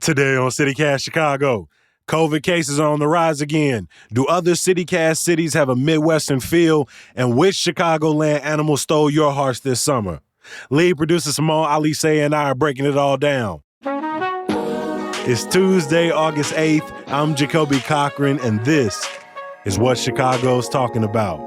Today on CityCast Chicago, COVID cases are on the rise again. Do other CityCast cities have a Midwestern feel? And which Chicagoland animal stole your hearts this summer? Lead producer Simone Alise and I are breaking it all down. It's Tuesday, August 8th. I'm Jacoby Cochran, and this is what Chicago's talking about.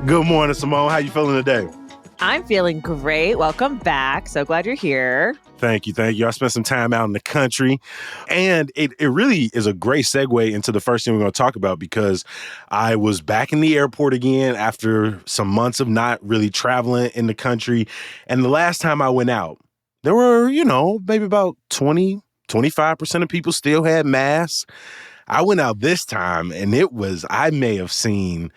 Good morning, Simone. How you feeling today? I'm feeling great. Welcome back. So glad you're here. Thank you. I spent some time out in the country, and it really is a great segue into the first thing we're going to talk about, because I was back in the airport again after some months of not really traveling in the country. And the last time I went out, there were, maybe about 25% of people still had masks. I went out this time, and I may have seen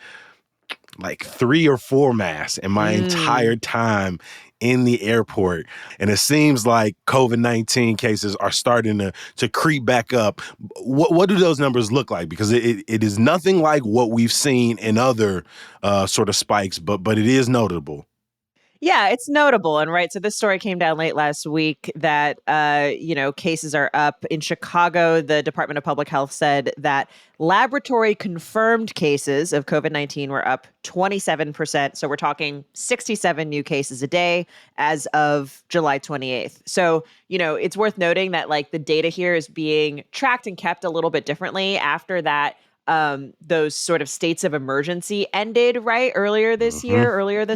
like 3 or 4 masks in my entire time in the airport. And it seems like COVID-19 cases are starting to creep back up. What do those numbers look like? Because it is nothing like what we've seen in other sort of spikes, but it is notable. Yeah, it's notable. And right, so this story came down late last week that, cases are up. In Chicago, the Department of Public Health said that laboratory confirmed cases of COVID-19 were up 27%. So we're talking 67 new cases a day as of July 28th. So, it's worth noting that the data here is being tracked and kept a little bit differently after that. Those sort of states of emergency ended, right? Earlier this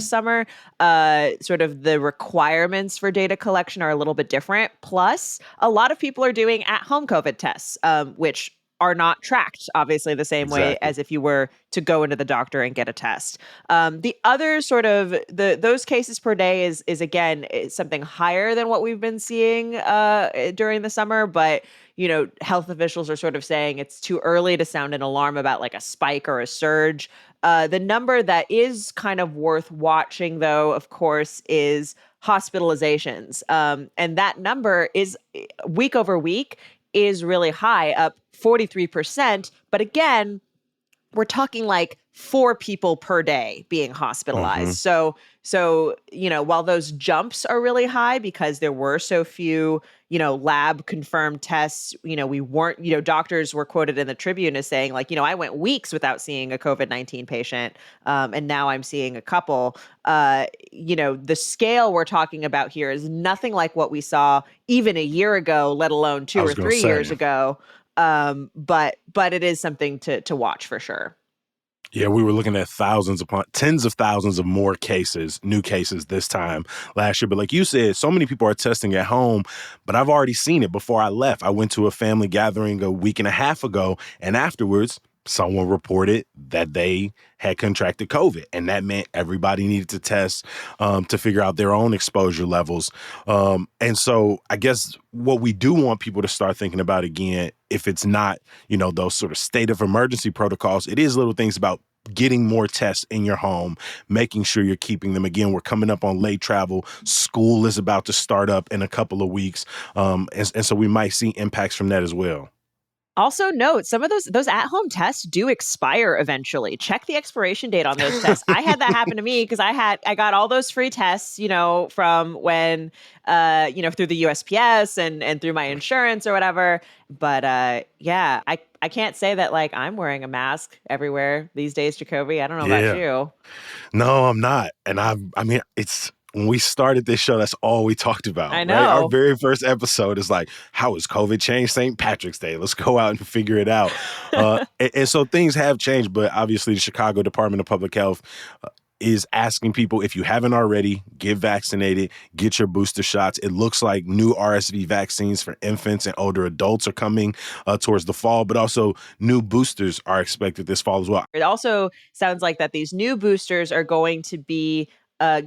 summer, sort of the requirements for data collection are a little bit different. Plus, a lot of people are doing at-home COVID tests, which are not tracked, obviously, the same way as if you were to go into the doctor and get a test. The other sort of those cases per day is again something higher than what we've been seeing during the summer, but health officials are sort of saying it's too early to sound an alarm about like a spike or a surge. The number that is kind of worth watching, though, of course, is hospitalizations. And that number is week over week is really high, up 43%. But again, we're talking like 4 people per day being hospitalized. So, while those jumps are really high because there were so few, lab confirmed tests, we weren't, doctors were quoted in the Tribune as saying I went weeks without seeing a COVID-19 patient. And now I'm seeing a couple. The scale we're talking about here is nothing like what we saw even a year ago, let alone 2 or 3 years ago. But it is something to watch for sure. Yeah, we were looking at thousands upon tens of thousands of more cases, new cases this time last year. But like you said, so many people are testing at home, but I've already seen it before I left. I went to a family gathering a week and a half ago, and afterwards, someone reported that they had contracted COVID, and that meant everybody needed to test to figure out their own exposure levels. And so I guess what we do want people to start thinking about again, if it's not, those sort of state of emergency protocols, it is little things about getting more tests in your home, making sure you're keeping them. Again, we're coming up on late travel. School is about to start up in a couple of weeks. And so we might see impacts from that as well. Also note, some of those at-home tests do expire eventually. Check the expiration date on those tests. I had that happen to me because I got all those free tests, from when, through the USPS and through my insurance or whatever. But I can't say that I'm wearing a mask everywhere these days, Jacoby. I don't know about you. No, I'm not. And when we started this show, that's all we talked about. I know. Right? Our very first episode is how has COVID changed St. Patrick's Day? Let's go out and figure it out. And so things have changed, but obviously the Chicago Department of Public Health is asking people, if you haven't already, get vaccinated, get your booster shots. It looks like new RSV vaccines for infants and older adults are coming towards the fall, but also new boosters are expected this fall as well. It also sounds like that these new boosters are going to be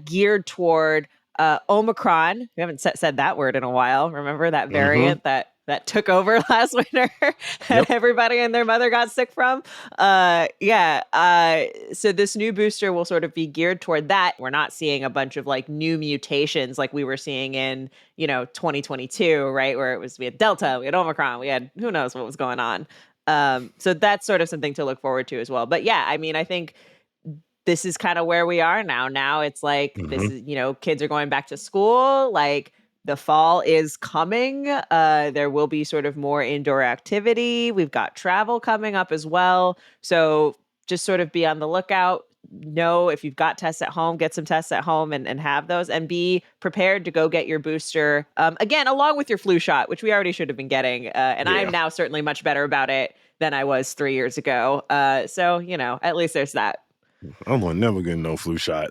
geared toward Omicron. We haven't said that word in a while. Remember that variant that took over last winter and everybody and their mother got sick from? So this new booster will sort of be geared toward that. We're not seeing a bunch of new mutations like we were seeing in, 2022, right? Where we had Delta, we had Omicron, we had who knows what was going on. So that's sort of something to look forward to as well. But yeah, I mean, I think this is kind of where we are now. Now it's like this Hmm. is, kids are going back to school. Like the fall is coming. There will be sort of more indoor activity. We've got travel coming up as well. So just sort of be on the lookout. Know if you've got tests at home, get some tests at home and have those and be prepared to go get your booster. Again, along with your flu shot, which we already should have been getting. And I'm Yeah. now certainly much better about it than I was 3 years ago. So, at least there's that. I'm gonna never get no flu shot.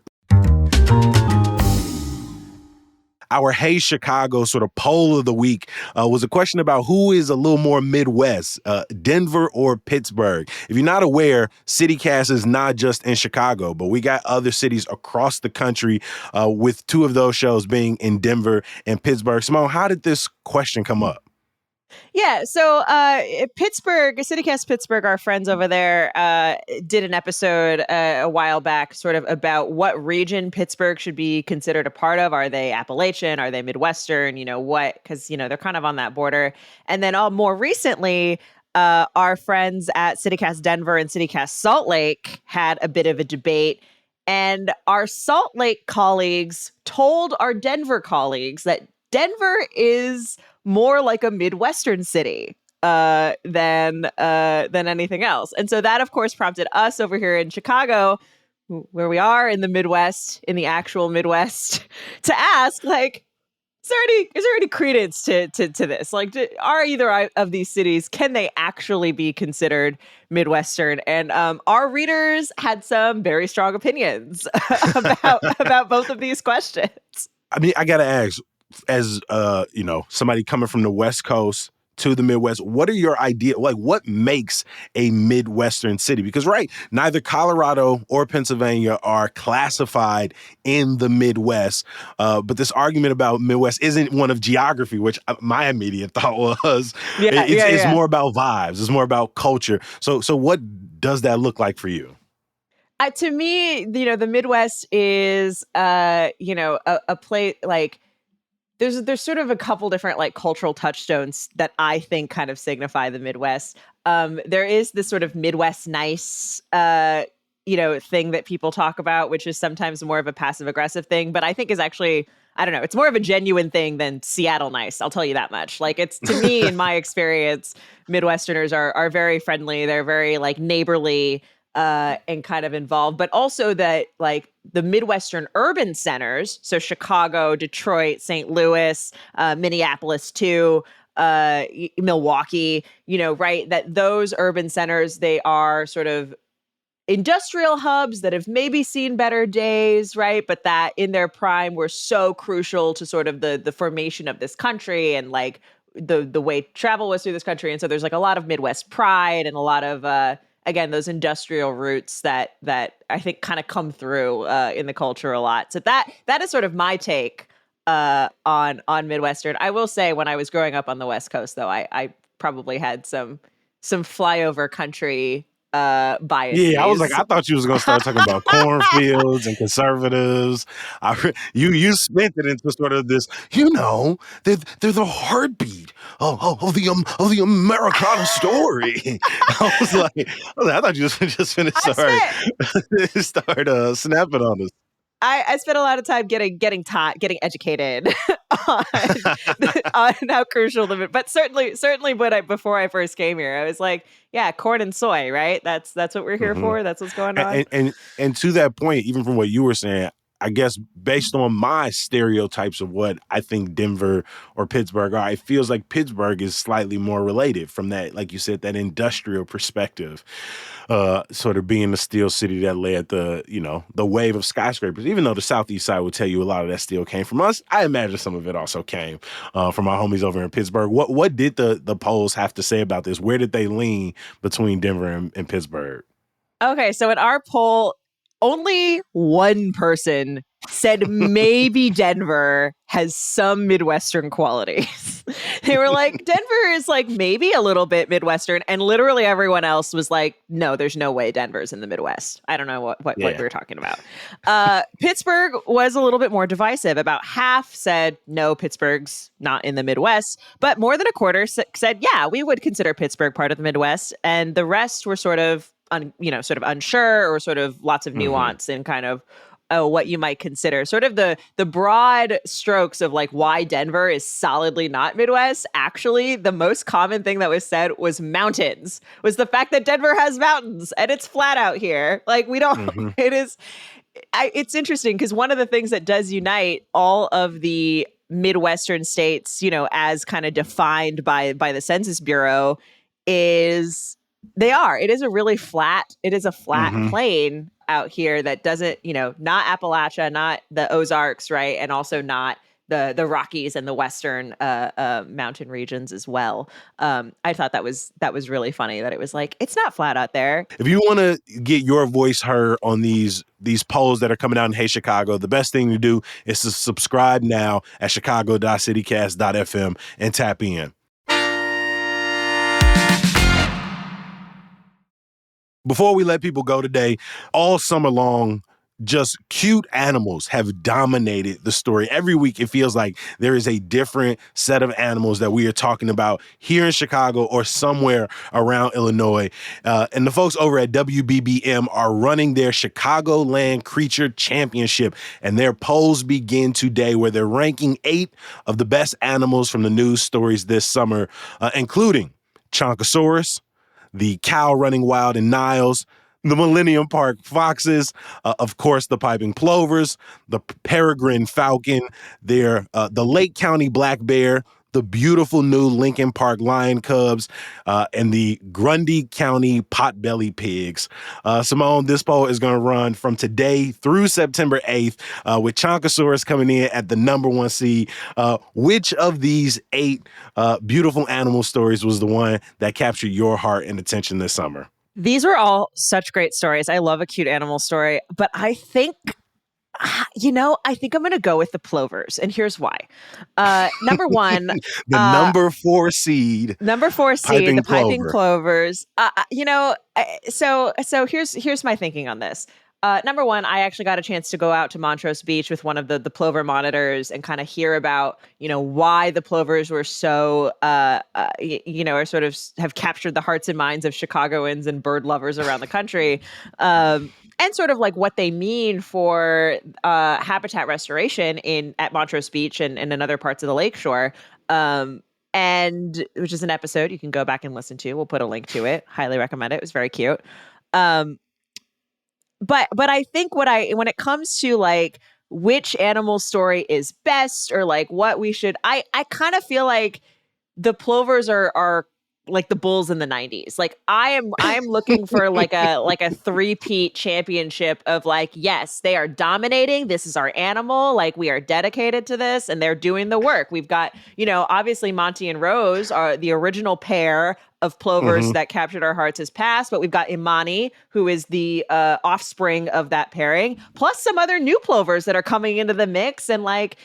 Our Hey Chicago sort of poll of the week was a question about who is a little more Midwest, Denver or Pittsburgh. If you're not aware, CityCast is not just in Chicago, but we got other cities across the country with two of those shows being in Denver and Pittsburgh. Simone, how did this question come up? Yeah, so Pittsburgh, CityCast Pittsburgh, our friends over there did an episode a while back sort of about what region Pittsburgh should be considered a part of. Are they Appalachian? Are they Midwestern? What? Because, they're kind of on that border. And then more recently, our friends at CityCast Denver and CityCast Salt Lake had a bit of a debate. And our Salt Lake colleagues told our Denver colleagues that Denver is more like a Midwestern city than anything else. And so that, of course, prompted us over here in Chicago, where we are in the Midwest, in the actual Midwest, to ask, like, is there any credence to this? Like, are either of these cities, can they actually be considered Midwestern? And our readers had some very strong opinions about both of these questions. I mean, I gotta ask, as somebody coming from the West Coast to the Midwest, what are your idea? Like, what makes a Midwestern city? Because neither Colorado or Pennsylvania are classified in the Midwest. But this argument about Midwest isn't one of geography, which my immediate thought was. It's more about vibes. It's more about culture. So what does that look like for you? To me, the Midwest is, a place like. There's sort of a couple different like cultural touchstones that I think kind of signify the Midwest. There is this sort of Midwest nice, thing that people talk about, which is sometimes more of a passive aggressive thing, but I think is actually, I don't know, it's more of a genuine thing than Seattle nice. I'll tell you that much. Like it's, to me, in my experience, Midwesterners are very friendly. They're very like neighborly, and kind of involved, but also that like the Midwestern urban centers, so Chicago, Detroit, St. Louis, Minneapolis too, Milwaukee, right? That those urban centers, they are sort of industrial hubs that have maybe seen better days, right? But that in their prime were so crucial to sort of the formation of this country and like the way travel was through this country. And so there's like a lot of Midwest pride and a lot of again, those industrial roots that I think kind of come through in the culture a lot. So that is sort of my take on Midwestern. I will say, when I was growing up on the West Coast, though, I probably had some flyover country biases. Yeah, I was like, I thought you was gonna start talking about cornfields and conservatives. You spent it into sort of this, they're the heartbeat of the Americana story. I thought you just finished start snapping on us. I spent a lot of time getting educated on, on how crucial but certainly before I first came here, I was like, yeah, corn and soy, right? That's what we're here for. That's what's going on. And to that point, even from what you were saying, I guess based on my stereotypes of what I think Denver or Pittsburgh are, it feels like Pittsburgh is slightly more related from that, like you said, that industrial perspective, sort of being the steel city that led the wave of skyscrapers. Even though the Southeast side would tell you a lot of that steel came from us, I imagine some of it also came from our homies over in Pittsburgh. What did the polls have to say about this? Where did they lean between Denver and Pittsburgh? Okay, so in our poll, only one person said maybe Denver has some Midwestern qualities. They were like, Denver is like maybe a little bit Midwestern. And literally everyone else was like, no, there's no way Denver's in the Midwest. I don't know what we were talking about. Pittsburgh was a little bit more divisive. About half said, no, Pittsburgh's not in the Midwest. But more than a quarter said, yeah, we would consider Pittsburgh part of the Midwest. And the rest were sort of, sort of unsure, or sort of lots of nuance in kind of what you might consider sort of the broad strokes of like why Denver is solidly not Midwest. Actually, the most common thing that was said was mountains, was the fact that Denver has mountains and it's flat out here. Like we don't, it's interesting because one of the things that does unite all of the Midwestern states, as kind of defined by the Census Bureau, is it is a flat plain out here that doesn't, not Appalachia, not the Ozarks, right? And also not the Rockies and the Western mountain regions as well. I thought that was really funny that it was like, it's not flat out there. If you want to get your voice heard on these polls that are coming out in Hey Chicago, the best thing to do is to subscribe now at chicago.citycast.fm and tap in. Before we let people go today, all summer long, just cute animals have dominated the story. Every week, it feels like there is a different set of animals that we are talking about here in Chicago or somewhere around Illinois. And the folks over at WBBM are running their Chicagoland Creature Championship, and their polls begin today, where they're ranking 8 of the best animals from the news stories this summer, including Chonkosaurus, the cow running wild in Niles, the Millennium Park foxes, of course, the piping plovers, the peregrine falcon, the Lake County black bear, the beautiful new Lincoln Park lion cubs, and the Grundy County potbelly pigs. Simone, this poll is going to run from today through September 8th, with Chonkosaurus coming in at the number 1 seed. Which of these 8 beautiful animal stories was the one that captured your heart and attention this summer? These were all such great stories. I love a cute animal story, but I think I think I'm going to go with the plovers, and here's why. Number one, number 4 seed, the piping plovers. So here's my thinking on this. Number one, I actually got a chance to go out to Montrose Beach with one of the plover monitors and kind of hear about, why the plovers were so, or sort of have captured the hearts and minds of Chicagoans and bird lovers around the country. And sort of like what they mean for habitat restoration at Montrose Beach and in other parts of the lakeshore. And which is an episode you can go back and listen to. We'll put a link to it. Highly recommend it. It was very cute. But I think when it comes to like which animal story is best, or like what we should, I kind of feel like the plovers are like the Bulls in the 90s. Like I am looking for like a three-peat championship of like, yes, they are dominating. This is our animal. Like we are dedicated to this and they're doing the work. We've got, obviously Monty and Rose are the original pair of plovers that captured our hearts has passed, but we've got Imani, who is the offspring of that pairing, plus some other new plovers that are coming into the mix and like,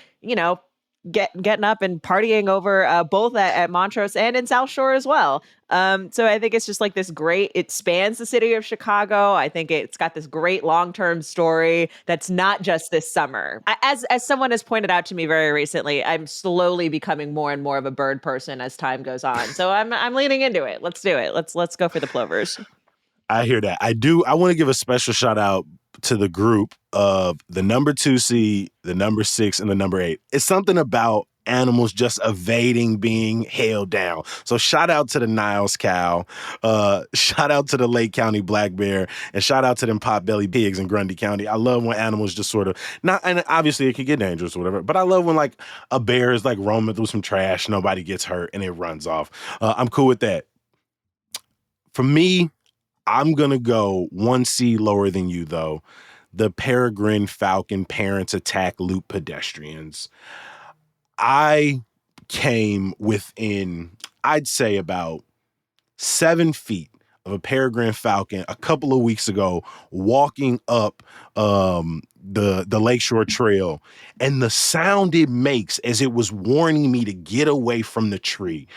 getting up and partying over both at Montrose and in South Shore as well. So I think it's just like this great, it spans the city of Chicago. I think it's got this great long-term story that's not just this summer. As someone has pointed out to me very recently, I'm slowly becoming more and more of a bird person as time goes on. So I'm leaning into it. Let's do it. Let's go for the plovers. I hear that. I want to give a special shout out to the group of the number 2 seed, the number 6, and the number 8. It's something about animals just evading being held down. So shout out to the Niles cow, shout out to the Lake County black bear, and shout out to them potbelly pigs in Grundy County. I love when animals just sort of not, and obviously it can get dangerous or whatever, but I love when like a bear is like roaming through some trash, nobody gets hurt, and it runs off. I'm cool with that. For me, I'm going to go 1 seed lower than you, though. The peregrine falcon parents attack loop pedestrians. I came within, I'd say, about 7 feet of a peregrine falcon a couple of weeks ago, walking up the Lakeshore Trail, and the sound it makes as it was warning me to get away from the tree.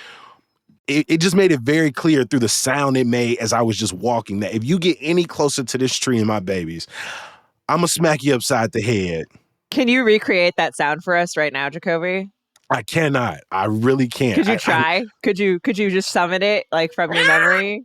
It just made it very clear through the sound it made as I was just walking that if you get any closer to this tree and my babies, I'm gonna smack you upside the head. Can you recreate that sound for us right now, Jacoby? I cannot. I really can't. Could you try? Could you just summon it like from your memory?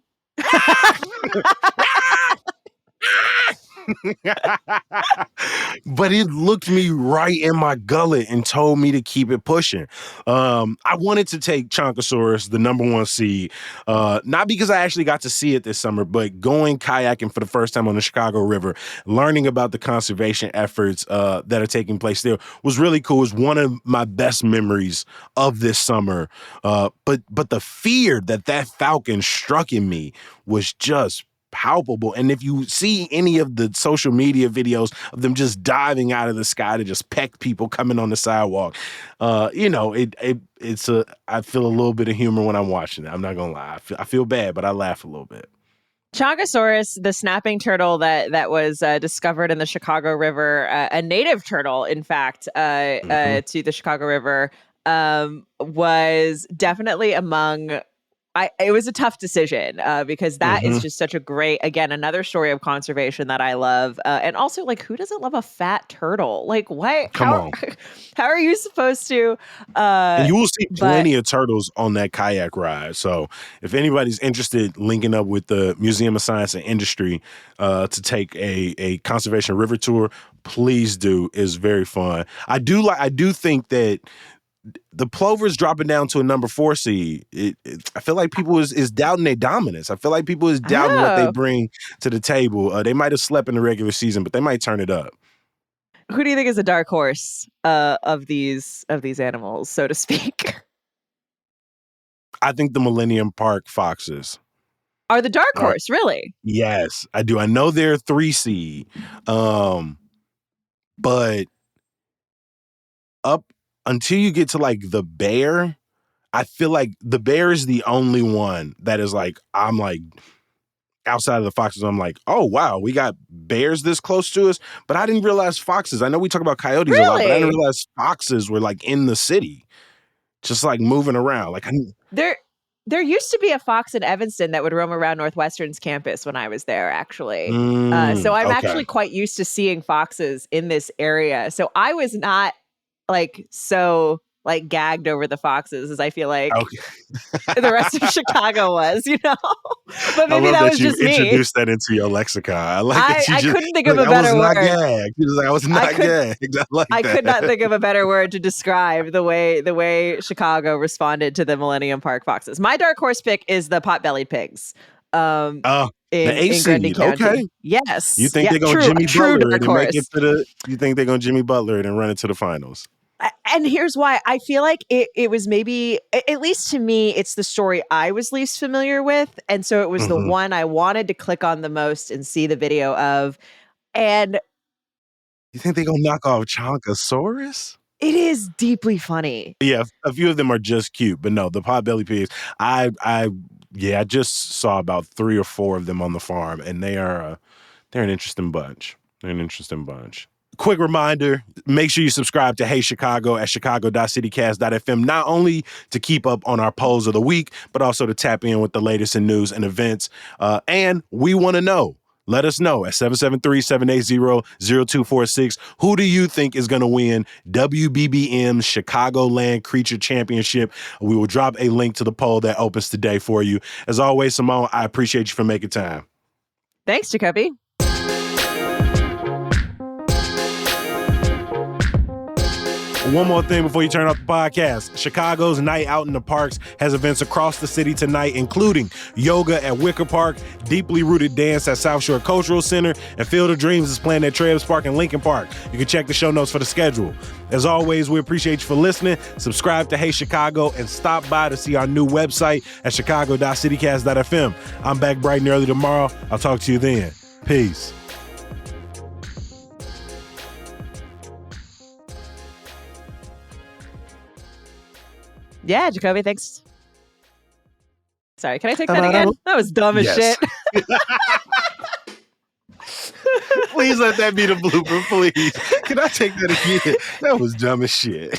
But it looked me right in my gullet and told me to keep it pushing. I wanted to take Chonkosaurus, the number 1 seed, not because I actually got to see it this summer, but going kayaking for the first time on the Chicago River, learning about the conservation efforts that are taking place there was really cool. It was one of my best memories of this summer. But the fear that falcon struck in me was just palpable. And if you see any of the social media videos of them just diving out of the sky to just peck people coming on the sidewalk, I feel a little bit of humor when I'm watching it. I'm not gonna lie. I feel bad, but I laugh a little bit. Chonkosaurus, the snapping turtle that was discovered in the Chicago River, a native turtle, in fact, to the Chicago River, was definitely among. It was a tough decision because that is just such a great, again, another story of conservation that I love. And also, like, who doesn't love a fat turtle? Like, what? Come on. How are you supposed to? And you will see plenty of turtles on that kayak ride. So if anybody's interested, linking up with the Museum of Science and Industry to take a conservation river tour, please do. It's very fun. I do think that the Plovers dropping down to a number 4 seed, I feel like people is doubting their dominance. I feel like people is doubting what they bring to the table. They might have slept in the regular season, but they might turn it up. Who do you think is a dark horse of these animals, so to speak? I think the Millennium Park Foxes are the dark horse, really? Yes, I do. I know they're 3 seed, but up until you get to like the bear, I feel like the bear is the only one that is like, I'm like, outside of the foxes, I'm like, oh, wow, we got bears this close to us. But I didn't realize foxes. I know we talk about coyotes a lot, but I didn't realize foxes were like in the city, just like moving around. Like There used to be a fox in Evanston that would roam around Northwestern's campus when I was there, actually. So I'm actually quite used to seeing foxes in this area. So I was not like so like gagged over the foxes as I feel like the rest of Chicago was, you know. But maybe that was just me. Introduced that into your lexicon. I like that I couldn't think of a better word. I was not gagged. I could not think of a better word to describe the way Chicago responded to the Millennium Park Foxes. My dark horse pick is the pot-bellied pigs. In Grundy County. Okay. Yes. You think they're gonna Jimmy Butler it and make it to the? You think they're gonna Jimmy Butler it and run it to the finals? And here's why. I feel like it was maybe, at least to me, it's the story I was least familiar with. And so it was the one I wanted to click on the most and see the video of. And you think they're going to knock off Chonkosaurus? It is deeply funny. Yeah, a few of them are just cute. But no, the potbelly pigs, I just saw about 3 or 4 of them on the farm. And they're an interesting bunch. Quick reminder, make sure you subscribe to Hey Chicago at chicago.citycast.fm, not only to keep up on our polls of the week, but also to tap in with the latest in news and events. And we want to know. Let us know at 773-780-0246. Who do you think is going to win WBBM's Chicagoland Creature Championship? We will drop a link to the poll that opens today for you. As always, Simone, I appreciate you for making time. Thanks, Jacoby. One more thing before you turn off the podcast. Chicago's Night Out in the Parks has events across the city tonight, including yoga at Wicker Park, deeply rooted dance at South Shore Cultural Center, and Field of Dreams is playing at Trebs Park and Lincoln Park. You can check the show notes for the schedule. As always, we appreciate you for listening. Subscribe to Hey Chicago and stop by to see our new website at chicago.citycast.fm. I'm back bright and early tomorrow. I'll talk to you then. Peace. Yeah, Jacoby, thanks. Sorry, can I take that again? That was dumb as shit. Please. Please let that be the blooper, please. Can I take that again? That was dumb as shit.